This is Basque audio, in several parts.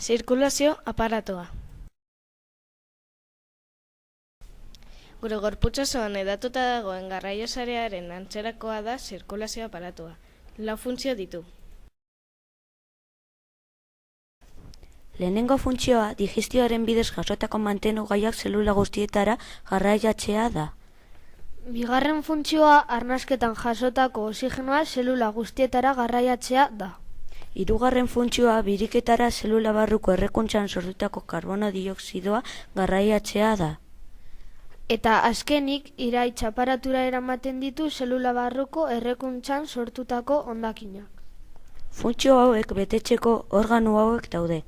Zirkulazio aparatua. Gure gorputz osoan hedatuta dagoen garraio sarearen antzerakoa da zirkulazio aparatua. Lau funtzio ditu. Lehenengo funtzioa digestioaren bidez jasotako mantenugaiak zelula guztietara garraiatzea da. Bigarren funtzioa arnasketan jasotako oxigenoa zelula guztietara garraiatzea da. Hirugarren funtzioa biriketara zelula barruko errekuntzan sortutako karbono dioxidoa garraiatzea da. Eta azkenik iraitz aparatura eramaten ditu zelula barruko errekuntzan sortutako hondakinak. Funtzio hauek betetzeko organo hauek daude: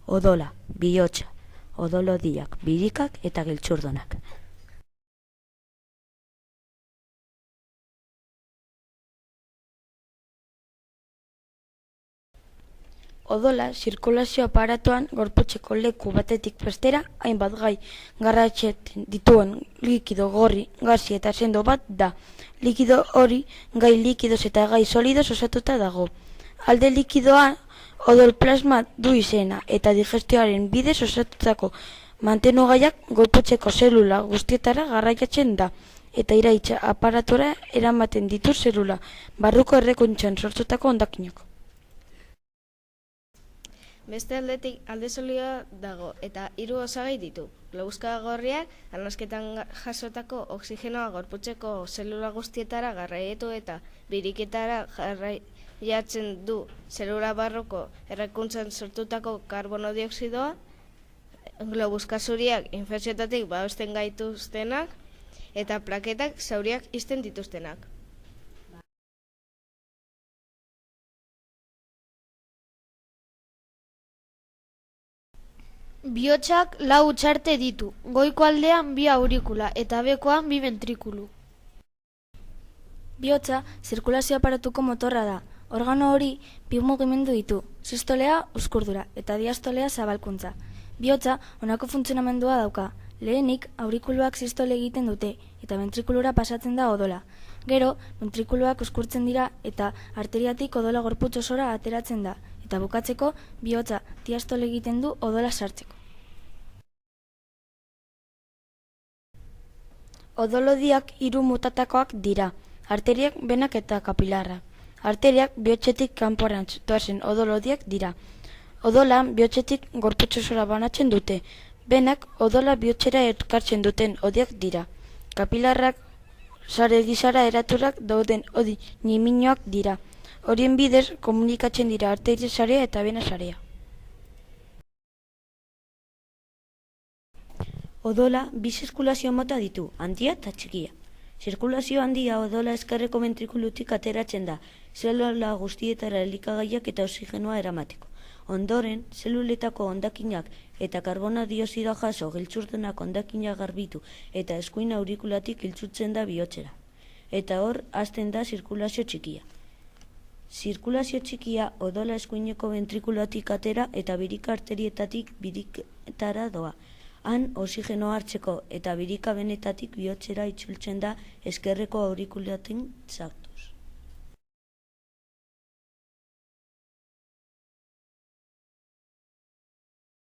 odola, bihotza, odolodiak, birikak eta giltzurdunak. Odola zirkulazio aparatuan gorputzeko leku batetik bestera hainbat gai garraiatzen dituen likido gorri, gasi eta sendo bat da. Likido hori gai likidoz eta gai solidoz osatuta dago. Alde likidoa odol-plasma du izena eta digestioaren bidez osatutako mantenugaiak gorputzeko zelula guztietara garraiatzen da eta iraitza aparatura eramaten ditu zelula barruko errekuntzan sortutako hondakinak. Beste aldetik alde solidoa dago eta 3 osagai ditu. Globuzka gorriak arnasketan jasotako oxigenoa gorputzeko zelula guztietara garraiatu eta biriketara garraiatzen du zelula barruko errekuntzan sortutako karbono dioxidoa. Globuzka zuriak infekzioetatik babesten gaituztenak eta plaketak zauriak ixten dituztenak. Bihotzak 4 hutsarte ditu, goiko aldean 2 aurikula eta behekoan 2 ventrikulu. Bihotza zirkulazio aparatuko motorra da. Organo hori 2 mugimendu ditu, sistolea uzkurdura eta diastolea zabalkuntza. Bihotza honako funtzionamendua dauka. Lehenik aurikuluak sistole egiten dute eta ventrikulura pasatzen da odola. Gero, ventrikuluak uzkurtzen dira eta arteriatik odola gorputz osora ateratzen da eta bukatzeko bihotza diastole egiten du odola sartzeko. Odolodiak 3 motatakoak dira: arteriak, benak eta kapilarra. Arteriak bihotzetik kanporantz doazen odolodiak dira. Odola bihotzetik gorputz osora banatzen dute. Benak odola bihotzera ekartzen duten odiak dira. Kapilarrak sare gisara eraturak dauden odi ñiminoak dira. Horien bidez komunikatzen dira arteria sarea eta bena sarea. Odola 2 zirkulazio mota ditu, handia eta txikia. Zirkulazio handia odola ezkerreko ventrikulutik ateratzen da, zelula guztietara elikagaiak eta oxigenoa eramateko. Ondoren, zeluletako hondakinak eta karbono dioxidoa jaso giltzurdunak hondakinak garbitu eta eskuin aurikulatik giltzutzen da bihotzera. Eta hor, hasten da zirkulazio txikia. Zirkulazio txikia odola eskuineko ventrikulatik atera eta birika arterietatik biriketara doa. Han, oxigenoa hartzeko eta birika benetatik bihotzera itzultzen da ezkerreko aurikulatik